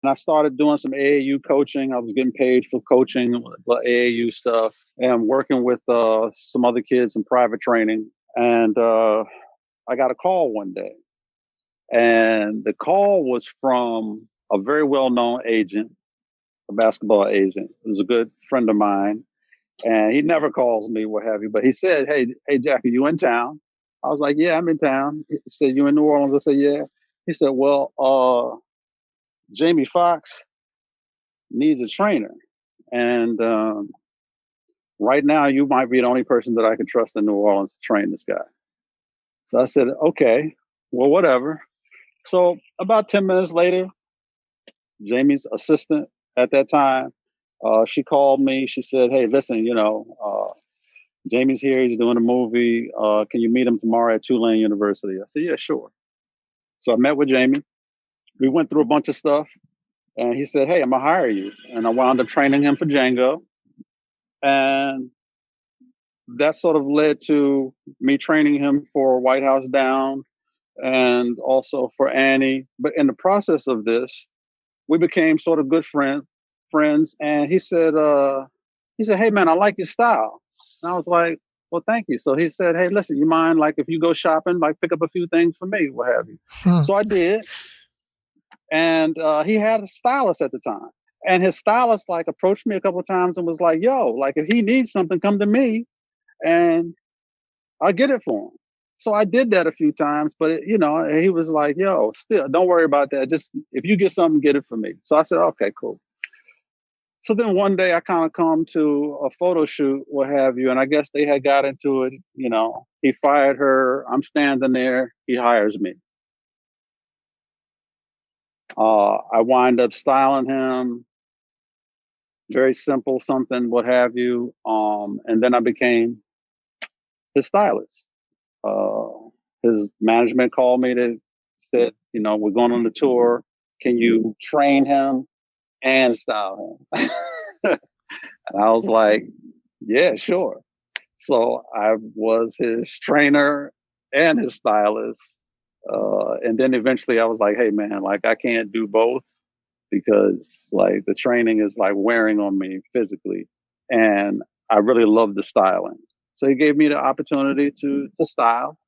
And I started doing some AAU coaching. I was getting paid for coaching the AAU stuff and working with some other kids in private training. And I got a call one day. And the call was from a very well-known agent, a basketball agent. It was a good friend of mine. And he never calls me, what have you. But he said, hey, Jack, are you in town? I was like, yeah, I'm in town. He said, you in New Orleans? I said, yeah. He said, well, Jamie Foxx needs a trainer. And right now, you might be the only person that I can trust in New Orleans to train this guy. So I said, okay, well, whatever. So about 10 minutes later, Jamie's assistant at that time, she called me. She said, hey, listen, Jamie's here. He's doing a movie. Can you meet him tomorrow at Tulane University? I said, yeah, sure. So I met with Jamie. We went through a bunch of stuff. And he said, hey, I'm going to hire you. And I wound up training him for Django. And that sort of led to me training him for White House Down and also for Annie. But in the process of this, we became sort of good friends. And he said, hey, man, I like your style. And I was like, well, thank you. So he said, hey, listen, you mind, like, if you go shopping, like, pick up a few things for me, what have you. So I did. And he had a stylist at the time. And his stylist, like, approached me a couple of times and was like, yo, like, if he needs something, come to me and I'll get it for him. So I did that a few times, but, he was like, yo, still, don't worry about that. Just if you get something, get it for me. So I said, okay, cool. So then one day I kind of come to a photo shoot, what have you, and I guess they had got into it. He fired her. I'm standing there. He hires me. I wind up styling him. Very simple, something, what have you. And then I became his stylist. His management called me to said, we're going on the tour. Can you train him and style him? And I was like, yeah, sure. So I was his trainer and his stylist. And then eventually I was like, hey, man, like, I can't do both because, like, the training is, like, wearing on me physically. And I really love the styling. So he gave me the opportunity to style.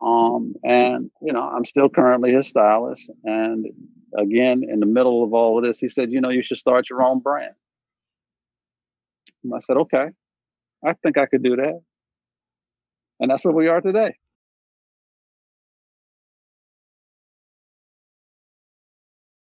And, I'm still currently his stylist. And again, in the middle of all of this, he said, you should start your own brand. And I said, okay, I think I could do that. And that's where we are today.